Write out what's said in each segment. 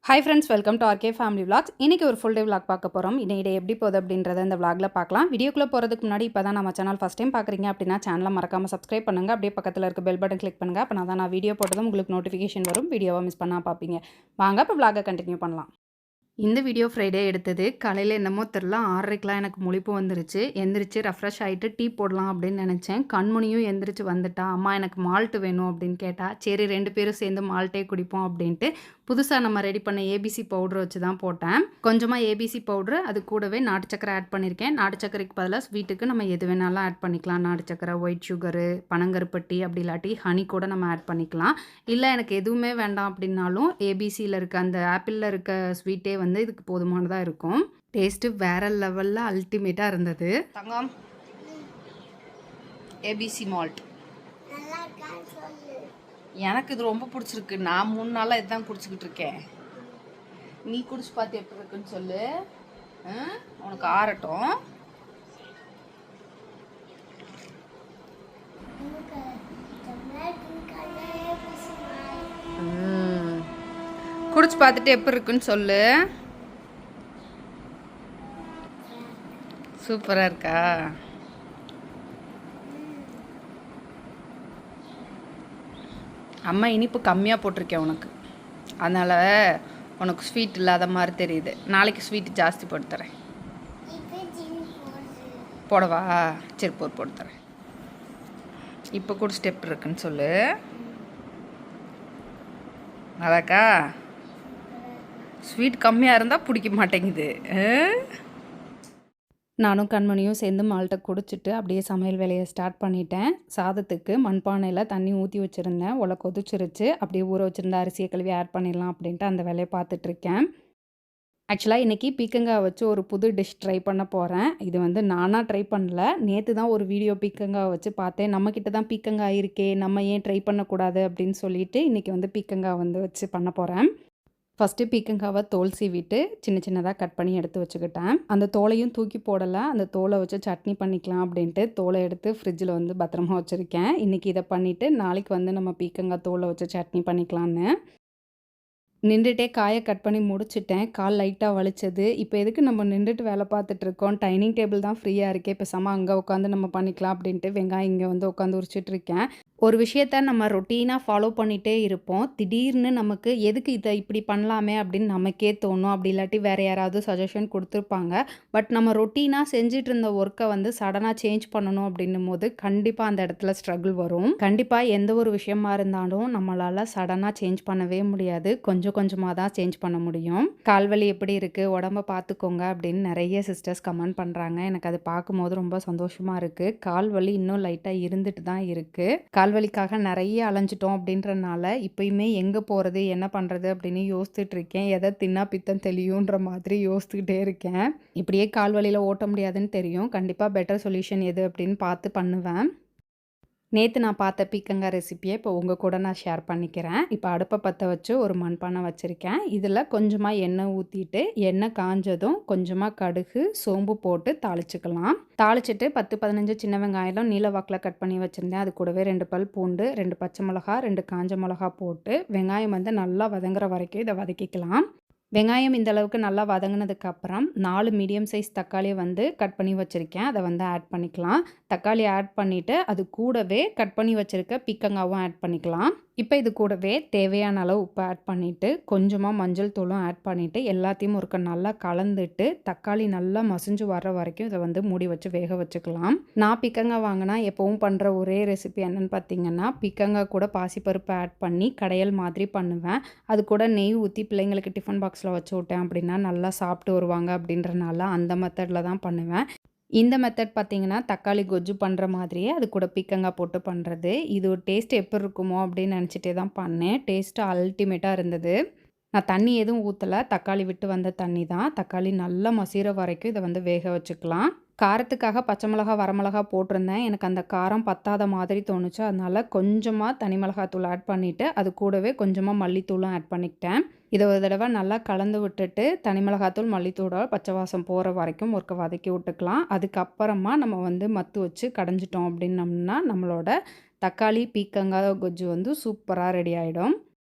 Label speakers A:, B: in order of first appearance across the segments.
A: Hi friends, welcome to RK family vlogs. இன்றைக்கி ஒரு full day vlog பார்க்க போகிறோம். இன்னைக்கு டே எப்படி போகுது அப்படின்றத இந்த விளாகில் பார்க்கலாம். வீடியோக்குள்ளே போகிறதுக்கு முன்னாடி இப்போ தான் நம்ம சேனல் ஃபஸ்ட் டைம் பார்க்குறீங்க அப்படின்னா சேனலை மறக்காமல் சப்ஸ்கிரைப் பண்ணுங்கள். அப்படியே பக்கத்தில் இருக்க பெல் பட்டன் கிளிக் பண்ணுங்கள். அப்போ நான் வீடியோ போட்டதும் உங்களுக்கு நோட்டிஃபிகேஷன் வரும். வீடியோவை மிஸ் பண்ணால் பார்ப்பீங்க. வாங்க இப்போ விளாகை கண்டினியூ பண்ணலாம். இந்த வீடியோ ஃப்ரைடே எடுத்தது. காலையில் என்னமோ தெரில 6:30க்கெலாம் எனக்கு முழிப்பு வந்துருச்சு. எந்திரிச்சு ரெஃப்ரெஷ் ஆகிட்டு டீ போடலாம் அப்படின்னு நினச்சேன். கண்மணியும் எந்திரிச்சு வந்துட்டா. அம்மா எனக்கு மால்ட்டு வேணும் அப்படின்னு கேட்டா. சரி 2 பேரும் சேர்ந்து மால்ட்டே குடிப்போம் அப்படின்ட்டு புதுசாக நம்ம ரெடி பண்ண ஏபிசி பவுட்ரு வச்சு தான் போட்டேன். கொஞ்சமாக ஏபிசி பவுட்ரு, அது கூடவே நாட்டு சக்கரை ஆட் பண்ணியிருக்கேன். நாட்டு சக்கரைக்கு பதிலாக ஸ்வீட்டுக்கு நம்ம எது வேணாலும் ஆட் பண்ணிக்கலாம். நாட்டு சக்கரை, ஒயிட் சுகரு, பனங்கருப்பட்டி, அப்படி இல்லாட்டி ஹனி கூட நம்ம ஆட் பண்ணிக்கலாம். இல்லை எனக்கு எதுவுமே வேண்டாம் அப்படின்னாலும் ஏபிசியில் இருக்க அந்த ஆப்பிளில் இருக்க ஸ்வீட்டே வந்து இதுக்கு போதுமானதாக இருக்கும். டேஸ்ட்டு வேற லெவலில் அல்டிமேட்டாக இருந்தது. தங்கம், ஏபிசி மால்ட் எனக்கு இது ரொம்ப பிடிச்சிருக்கு. நான் 3 நாளாக இதுதான் குடிச்சிக்கிட்டு இருக்கேன். நீ குடிச்சு பார்த்து எப்படி இருக்குன்னு சொல்லு. உனக்கு ஆறட்டும். குடிச்சு பார்த்துட்டு எப்படி இருக்குன்னு சொல்லு. சூப்பராக இருக்கா? அம்மா இனிப்பு கம்மியாக போட்டிருக்கேன் உனக்கு, அதனால் உனக்கு ஸ்வீட் இல்லாத மாதிரி தெரியுது. நாளைக்கு ஸ்வீட் ஜாஸ்தி போட்டு தரேன். போடவா? சரி போட்டு தரேன். இப்போ கூட ஸ்டெப் இருக்குன்னு சொல்லு. அதாக்கா ஸ்வீட் கம்மியாக இருந்தால் பிடிக்க மாட்டேங்குது. நானும் கண்மணியும் சேர்ந்து மால்ட்டை குடிச்சிட்டு அப்படியே சமையல் வேலையை ஸ்டார்ட் பண்ணிட்டேன். சாதத்துக்கு மண்பானையில் தண்ணி ஊற்றி வச்சுருந்தேன். ஒலை கொதிச்சிருச்சு. அப்படியே ஊற வச்சுருந்த அரிசியை கழுவி ஆட் பண்ணிடலாம் அப்படின்ட்டு அந்த வேலையை பார்த்துட்ருக்கேன். ஆக்சுவலாக இன்றைக்கி பீக்கங்காய் வச்சு ஒரு புது டிஷ் ட்ரை பண்ண போகிறேன். இது வந்து நானாக ட்ரை பண்ணல. நேற்று தான் ஒரு வீடியோ பீக்கங்காய் வச்சு பார்த்தேன். நம்மக்கிட்ட தான் பீக்கங்காய் இருக்கே, நம்ம ஏன் ட்ரை பண்ணக்கூடாது அப்படின்னு சொல்லிட்டு இன்றைக்கி வந்து பீக்கங்காய் வந்து வச்சு பண்ண போகிறேன். ஃபஸ்ட்டு பீக்கங்காவை தோல் சீவிட்டு சின்ன சின்னதாக கட் பண்ணி எடுத்து வச்சுக்கிட்டேன். அந்த தோலையும் தூக்கி போடலை. அந்த தோலை வச்சு சட்னி பண்ணிக்கலாம் அப்படின்ட்டு தோலை எடுத்து ஃப்ரிட்ஜில் வந்து பத்திரமா வச்சுருக்கேன். இன்றைக்கி இதை பண்ணிவிட்டு நாளைக்கு வந்து நம்ம பீக்கங்காய் தோலை வச்சு சட்னி பண்ணிக்கலான்னு நின்றுட்டே காயை கட் பண்ணி முடிச்சிட்டேன். கால் லைட்டாக வலிச்சது. இப்போ எதுக்கு நம்ம நின்றுட்டு வேலை பார்த்துட்ருக்கோம், டைனிங் டேபிள் தான் ஃப்ரீயாக இருக்கே, பேசாமல் அங்கே உட்காந்து நம்ம பண்ணிக்கலாம் அப்படின்ட்டு வெங்காயம் இங்கே வந்து உட்காந்து உரிச்சிட்ருக்கேன். ஒரு விஷயத்த நம்ம ரொட்டீனாக ஃபாலோ பண்ணிகிட்டே இருப்போம். திடீர்னு நமக்கு எதுக்கு இதை இப்படி பண்ணலாமே அப்படின்னு நமக்கே தோணும். அப்படி இல்லாட்டி வேறு யாராவது சஜஷன் கொடுத்துருப்பாங்க. பட் நம்ம ரொட்டீனாக செஞ்சுட்டு இருந்த ஒர்க்கை வந்து சடனாக சேஞ்ச் பண்ணணும் அப்படின்னும் போது கண்டிப்பாக அந்த இடத்துல ஸ்ட்ரகிள் வரும். கண்டிப்பாக எந்த ஒரு விஷயமா இருந்தாலும் நம்மளால் சடனாக சேஞ்ச் பண்ணவே முடியாது. கொஞ்சம் கொஞ்சமாக தான் சேஞ்ச் பண்ண முடியும். கால்வலி எப்படி இருக்குது, உடம்ப பார்த்துக்கோங்க அப்படின்னு நிறைய சிஸ்டர்ஸ் கமெண்ட் பண்ணுறாங்க. எனக்கு அது பார்க்கும்போது ரொம்ப சந்தோஷமாக இருக்குது. கால்வலி இன்னும் லைட்டாக இருந்துட்டு தான் இருக்குது. கால்வலிக்காக நிறைய அலைஞ்சிட்டோம் அப்படின்றனால இப்போயுமே எங்கே போகிறது, என்ன பண்ணுறது அப்படின்னு யோசிச்சுட்டு இருக்கேன். எதை தின்னா பித்தம் தெளியுன்ற மாதிரி யோசிச்சுக்கிட்டே இருக்கேன். இப்படியே கால்வலியில் ஓட்ட முடியாதுன்னு தெரியும். கண்டிப்பாக பெட்டர் சொல்யூஷன் எது அப்படின்னு பார்த்து பண்ணுவேன். நேற்று நான் பார்த்த பீக்கங்காய் ரெசிப்பியை இப்போ உங்கள் கூட நான் ஷேர் பண்ணிக்கிறேன். இப்போ அடுப்பை பற்ற வச்சு ஒரு மண்பானை வச்சுருக்கேன். இதில் கொஞ்சமாக எண்ணெய் ஊற்றிட்டு எண்ணெய் காஞ்சதும் கொஞ்சமாக கடுகு, சோம்பு போட்டு தாளிச்சுக்கலாம். தாளிச்சிட்டு 10-15 சின்ன வெங்காயம் நீல வாக்கில் கட் பண்ணி வச்சுருந்தேன். அது கூடவே 2 பல் பூண்டு, 2 பச்சை மிளகா, 2 காஞ்ச மிளகா போட்டு வெங்காயம் வந்து நல்லா வதங்குற வரைக்கும் இதை வதக்கிக்கலாம். வெங்காயம் இந்த அளவுக்கு நல்லா வதங்கினதுக்கப்புறம் 4 மீடியம் சைஸ் தக்காளியை வந்து கட் பண்ணி வச்சுருக்கேன். அதை வந்து ஆட் பண்ணிக்கலாம். தக்காளி ஆட் பண்ணிவிட்டு அது கூடவே கட் பண்ணி வச்சுருக்க பீக்கங்காவும் ஆட் பண்ணிக்கலாம். இப்போ இது கூடவே தேவையான அளவு உப்பு ஆட் பண்ணிவிட்டு கொஞ்சமாக மஞ்சள் தூளும் ஆட் பண்ணிவிட்டு எல்லாத்தையும் ஒருக்க நல்லா கலந்துட்டு தக்காளி நல்லா மசிஞ்சு வர்ற வரைக்கும் இதை வந்து மூடி வச்சு வேக வச்சுக்கலாம். நான் பீக்கங்காய் வாங்கினா எப்பவும் பண்ணுற ஒரே ரெசிபி என்னென்னு பார்த்தீங்கன்னா, பீக்கங்காய் கூட பாசிப்பருப்பு ஆட் பண்ணி கடையல் மாதிரி பண்ணுவேன். அது கூட நெய் ஊற்றி பிள்ளைங்களுக்கு டிஃபன் பாக்ஸில் வச்சு விட்டேன் அப்படின்னா நல்லா சாப்பிட்டு வருவாங்க அப்படின்றனால அந்த மெத்தடில் தான் பண்ணுவேன். இந்த மெத்தட் பார்த்திங்கன்னா தக்காளி கொஜ்ஜு பண்ணுற மாதிரியே அது கூட பீக்கங்காய் போட்டு பண்ணுறது. இது ஒரு டேஸ்ட் எப்படி இருக்குமோ அப்படின்னு நினச்சிட்டே தான் பண்ணேன். டேஸ்ட்டு அல்டிமேட்டாக இருந்தது. நான் தண்ணி எதுவும் ஊற்றலை, தக்காளி விட்டு வந்த தண்ணி தான். தக்காளி நல்லா மசிகிற வரைக்கும் இதை வந்து வேக வச்சுக்கலாம். காரத்துக்காக பச்சை மிளகா, வரமிளகா போட்டிருந்தேன். எனக்கு அந்த காரம் பத்தாத மாதிரி தோணுச்சு. அதனால் கொஞ்சமாக தனி மிளகாத்தூள் ஆட் பண்ணிவிட்டு அது கூடவே கொஞ்சமாக மல்லித்தூளும் ஆட் பண்ணிக்கிட்டேன். இதை ஒரு தடவை நல்லா கலந்து விட்டுட்டு தனி மிளகாத்தூள், மல்லித்தூளோட பச்சை வாசம் போகிற வரைக்கும் ஒருக்க வதக்கி விட்டுக்கலாம். அதுக்கப்புறமா நம்ம வந்து மத்து வச்சு கடைஞ்சிட்டோம் அப்படின்னம்னா நம்மளோட தக்காளி பீக்கங்காய் கொஜ்ஜு வந்து சூப்பராக ரெடி ஆகிடும்.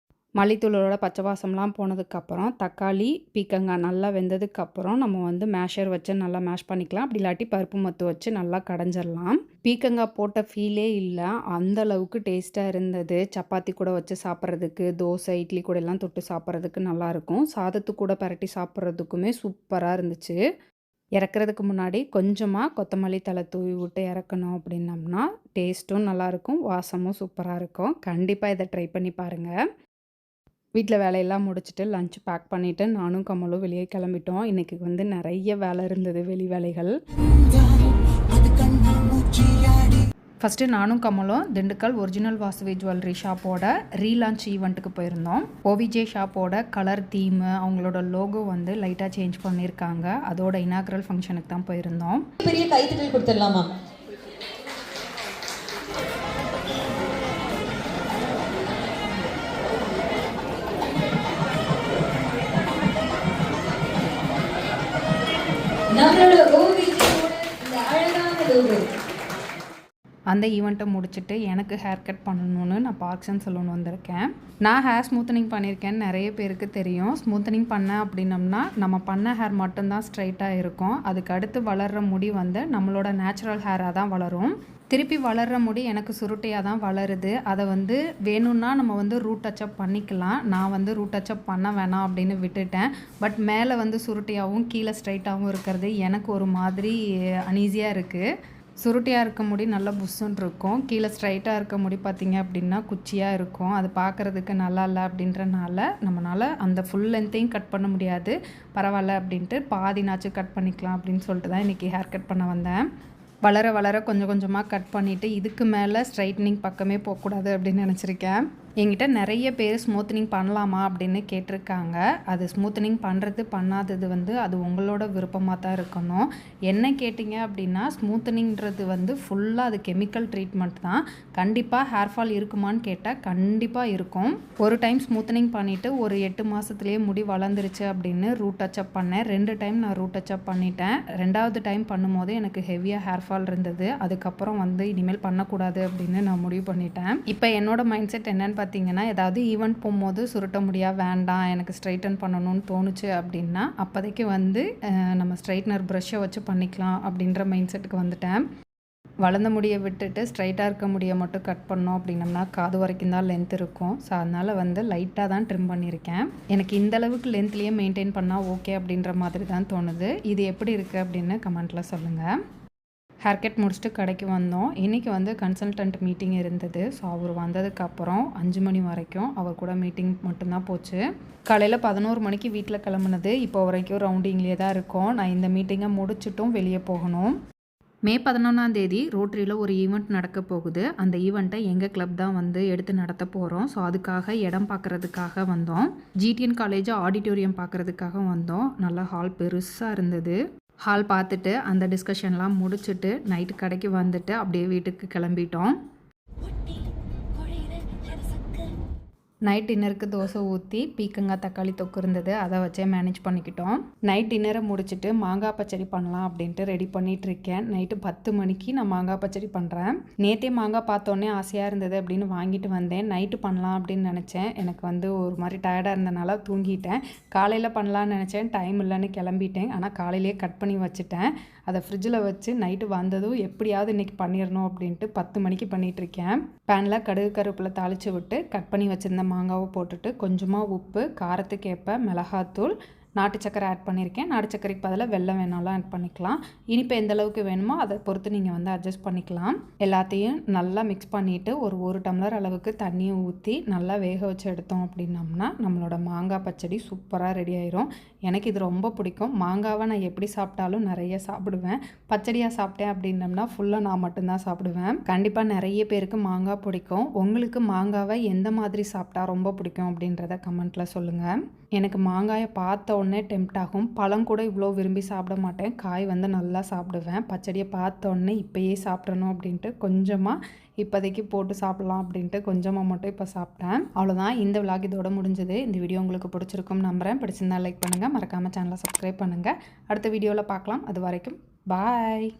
A: மல்லித்தூளோட பச்சை வாசம்லாம் போனதுக்கப்புறம் தக்காளி, பீக்கங்காய் நல்லா வெந்ததுக்கப்புறம் நம்ம வந்து மேஷர் வச்சு நல்லா மேஷ் பண்ணிக்கலாம். அப்படி இல்லாட்டி பருப்பு மத்து வச்சு நல்லா கடைஞ்சிடலாம். பீக்கங்காய் போட்ட ஃபீலே இல்லை, அந்த அளவுக்கு டேஸ்ட்டாக இருந்தது. சப்பாத்தி கூட வச்சு சாப்பிட்றதுக்கு, தோசை, இட்லி கூட எல்லாம் தொட்டு சாப்பிட்றதுக்கு நல்லாயிருக்கும். சாதத்து கூட பரட்டி சாப்பிட்றதுக்குமே சூப்பராக இருந்துச்சு. இறக்குறதுக்கு முன்னாடி கொஞ்சமாக கொத்தமல்லி தழை தூவி விட்டு இறக்கணும் அப்படின்னம்னா டேஸ்ட்டும் நல்லாயிருக்கும், வாசமும் சூப்பராக இருக்கும். கண்டிப்பாக இதை ட்ரை பண்ணி பாருங்கள். வீட்டில் வேலையெல்லாம் முடிச்சுட்டு லஞ்ச் பேக் பண்ணிவிட்டு நானும் கமலும் வெளியே கிளம்பிட்டோம். இன்றைக்கி வந்து நிறைய வேலை இருந்தது, வெளி வேலைகள். ஃபஸ்ட்டு நானும் கமலும் திண்டுக்கல் ஒரிஜினல் வாசவி ஜுவல்லரி ஷாப்போட ரீலான்ச் ஈவெண்ட்டுக்கு போயிருந்தோம். ஓவிஜே ஷாப்போட கலர் தீமு, அவங்களோட லோகோ வந்து லைட்டாக சேஞ்ச் பண்ணியிருக்காங்க. அதோட இனாக்ரல் ஃபங்க்ஷனுக்கு தான் போயிருந்தோம்.
B: பெரிய கைத்தட்டல் கொடுத்துடலாமா?
A: அந்த ஈவெண்ட்டை முடிச்சுட்டு எனக்கு ஹேர் கட் பண்ணணும்னு நான் பார்க்ஸ் சலூன் வந்திருக்கேன். நான் ஹேர் ஸ்மூத்தனிங் பண்ணியிருக்கேன்னு நிறைய பேருக்கு தெரியும். ஸ்மூத்தனிங் பண்ணேன் அப்படின்னம்னா நம்ம பண்ண ஹேர் மட்டும்தான் ஸ்ட்ரைட்டாக இருக்கும். அதுக்கு அடுத்து வளர்கிற முடி வந்து நம்மளோட நேச்சுரல் ஹேராக தான் வளரும். திருப்பி வளர்கிற முடி எனக்கு சுருட்டையாக தான் வளருது. அதை வந்து வேணும்னா நம்ம வந்து ரூட் டச்சப் பண்ணிக்கலாம். நான் வந்து ரூட் டச்சப் பண்ண வேணாம் அப்படின்னு விட்டுட்டேன். பட் மேலே வந்து சுருட்டையாகவும் கீழே ஸ்ட்ரைட்டாகவும் இருக்கிறது எனக்கு ஒரு மாதிரி அனீஸியாக இருக்குது. சுருட்டையாக இருக்க முடி நல்லா புஷ்ஷுன்னு இருக்கும், கீழே ஸ்ட்ரைட்டாக இருக்க முடி பார்த்திங்க அப்படின்னா குச்சியாக இருக்கும். அது பார்க்குறதுக்கு நல்லா இல்லை அப்படின்றனால நம்மளால் அந்த ஃபுல் லென்த்தையும் கட் பண்ண முடியாது. பரவாயில்ல அப்படின்ட்டு பாதினாச்சும் கட் பண்ணிக்கலாம் அப்படின்னு சொல்லிட்டு தான் இன்றைக்கி ஹேர் கட் பண்ண வந்தேன். வளர வளர கொஞ்சம் கொஞ்சமாக கட் பண்ணிவிட்டு இதுக்கு மேலே ஸ்ட்ரைட்னிங் பக்கமே போகக்கூடாது அப்படின்னு நினச்சிருக்கேன். என்கிட்ட நிறைய பேர் ஸ்மூத்தனிங் பண்ணலாமா அப்படின்னு கேட்டிருக்காங்க. அது ஸ்மூத்தனிங் பண்ணுறது பண்ணாதது வந்து அது உங்களோட விருப்பமாக தான் இருக்கணும். என்ன கேட்டிங்க அப்படின்னா ஸ்மூத்தனிங்கிறது வந்து ஃபுல்லாக அது கெமிக்கல் ட்ரீட்மெண்ட் தான். கண்டிப்பாக ஹேர் ஃபால் இருக்குமான்னு கேட்டால் கண்டிப்பாக இருக்கும். ஒரு டைம் ஸ்மூத்தனிங் பண்ணிவிட்டு ஒரு 8 மாதத்துலேயே முடி வளர்ந்துருச்சு அப்படின்னு ரூட் டச்சப் பண்ணேன். 2 டைம் நான் ரூட் டச்சப் பண்ணிட்டேன். 2வது டைம் பண்ணும்போது எனக்கு ஹெவியாக ஹேர் ஃபால் இருந்தது. அதுக்கப்புறம் வந்து இனிமேல் பண்ணக்கூடாது அப்படின்னு நான் முடிவு பண்ணிட்டேன். இப்போ என்னோட மைண்ட் செட் என்னென்னு பார்த்தீங்கன்னா, ஏதாவது ஈவெண்ட் போகும்போது சுருட்ட முடியா வேண்டாம், எனக்கு ஸ்ட்ரைட்டன் பண்ணணும்னு தோணுச்சு அப்படின்னா அப்போதைக்கு வந்து நம்ம ஸ்ட்ரைட்னர் ப்ரஷ்ஷை வச்சு பண்ணிக்கலாம் அப்படின்ற மைண்ட் செட்டுக்கு வந்துட்டேன். வளர்ந்த முடியை விட்டுட்டு ஸ்ட்ரைட்டாக இருக்க முடியை மட்டும் கட் பண்ணோம் அப்படின்னம்னா காது வரைக்கும் தான் லென்த் இருக்கும். ஸோ அதனால் வந்து லைட்டாக தான் ட்ரிம் பண்ணியிருக்கேன். எனக்கு இந்த அளவுக்கு லென்த்லேயே மெயின்டைன் பண்ணால் ஓகே அப்படின்ற மாதிரி தான் தோணுது. இது எப்படி இருக்குது அப்படின்னு கமெண்ட்டில் சொல்லுங்கள். ஹேர் கட் முடிச்சுட்டு கடைக்கு வந்தோம். இன்றைக்கி வந்து கன்சல்டன்ட் மீட்டிங் இருந்தது. ஸோ அவர் வந்ததுக்கப்புறம் 5 மணி வரைக்கும் அவர் கூட மீட்டிங் மட்டும்தான் போச்சு. காலையில் 11 மணிக்கு வீட்டில் கிளம்புனது. இப்போ வரைக்கும் ரவுண்டிங்லேயே தான் இருக்கோம். நான் இந்த மீட்டிங்கை முடிச்சிட்டும் வெளியே போகணும். மே 11ஆம் ரோட்டரியில் ஒரு ஈவெண்ட் நடக்க போகுது. அந்த ஈவெண்ட்டை எங்கள் கிளப் தான் வந்து எடுத்து நடத்த போகிறோம். ஸோ அதுக்காக இடம் பார்க்குறதுக்காக வந்தோம். ஜிடிஎன் காலேஜ் ஆடிட்டோரியம் பார்க்குறதுக்காக வந்தோம். நல்லா ஹால் பெருசாக இருந்தது. ஹால் பார்த்துட்டு அந்த டிஸ்கஷன்லாம் முடிச்சுட்டு நைட்டு கடைக்கு வந்துட்டு அப்படியே வீட்டுக்கு கிளம்பிட்டோம். நைட் டின்னருக்கு தோசை ஊற்றி பீக்கங்காய் தக்காளி தொக்கு இருந்தது, அதை வச்சே மேனேஜ் பண்ணிக்கிட்டோம். நைட் டின்னரை முடிச்சுட்டு மாங்காய் பச்சடி பண்ணலாம் அப்படின்ட்டு ரெடி பண்ணிகிட்ருக்கேன். நைட்டு 10 மணிக்கு நான் மாங்காய் பச்சடி பண்ணுறேன். நேற்றே மாங்காய் பார்த்தோன்னே ஆசையாக இருந்தது அப்படின்னு வாங்கிட்டு வந்தேன். நைட்டு பண்ணலாம் அப்படின்னு நினச்சேன். எனக்கு வந்து ஒரு மாதிரி டயர்டாக இருந்தனால தூங்கிட்டேன். காலையில் பண்ணலான்னு நினச்சேன், டைம் இல்லைன்னு கிளம்பிட்டேன். ஆனால் காலையிலேயே கட் பண்ணி வச்சுட்டேன். அதை ஃப்ரிட்ஜில் வச்சு நைட்டு வந்ததும் எப்படியாவது இன்றைக்கி பண்ணிடணும் அப்படின்ட்டு 10 மணிக்கு பண்ணிகிட்ருக்கேன். பேனில் கடுகு கருவேப்பிலை தாளித்து விட்டு கட் பண்ணி வச்சுருந்த மாங்காவை போட்டுட்டு கொஞ்சமாக உப்பு, காரத்துக்கு ஏற்ப மிளகாத்தூள், நாட்டு சக்கரை ஆட் பண்ணியிருக்கேன். நாட்டு சக்கரைக்கு பதிலாக வெல்லம் வேணாலும் ஆட் பண்ணிக்கலாம். இனிப்பு எந்த அளவுக்கு வேணுமோ அதை பொறுத்து நீங்கள் வந்து அட்ஜஸ்ட் பண்ணிக்கலாம். எல்லாத்தையும் நல்லா மிக்ஸ் பண்ணிவிட்டு ஒரு டம்ளர் அளவுக்கு தண்ணியை ஊற்றி நல்லா வேக வச்சு எடுத்தோம் அப்படின்னம்னா நம்மளோட மாங்காய் பச்சடி சூப்பராக ரெடி ஆயிரும். எனக்கு இது ரொம்ப பிடிக்கும். மாங்காவை நான் எப்படி சாப்பிட்டாலும் நிறைய சாப்பிடுவேன். பச்சடியாக சாப்பிட்டேன் அப்படின்னம்னா ஃபுல்லாக நான் மட்டும்தான் சாப்பிடுவேன். கண்டிப்பாக நிறைய பேருக்கு மாங்காய் பிடிக்கும். உங்களுக்கு மாங்காவை எந்த மாதிரி சாப்பிட்டா ரொம்ப பிடிக்கும் அப்படின்றத கமெண்ட்டில் சொல்லுங்கள். எனக்கு மாங்காயை பார்த்த உடனே டெம்ப்ட் ஆகும். பழம் கூட இவ்வளோ விரும்பி சாப்பிட மாட்டேன். காய் வந்து நல்லா சாப்பிடுவேன். பச்சடியை பார்த்த உடனே இப்போயே சாப்பிடணும் அப்படின்ட்டு கொஞ்சமாக இப்போதைக்கு போட்டு சாப்பிட்லாம் அப்படின்ட்டு கொஞ்சமாக மட்டும் இப்போ சாப்பிட்டேன். அவ்வளோதான், இந்த விலாக் இதோட முடிஞ்சது. இந்த வீடியோ உங்களுக்கு பிடிச்சிருக்கும் நம்புகிறேன். பிடிச்சிருந்தா லைக் பண்ணுங்கள், மறக்காமல் சேனலை சப்ஸ்கிரைப் பண்ணுங்கள். அடுத்த வீடியோவில் பார்க்கலாம். அது வரைக்கும் பாய்.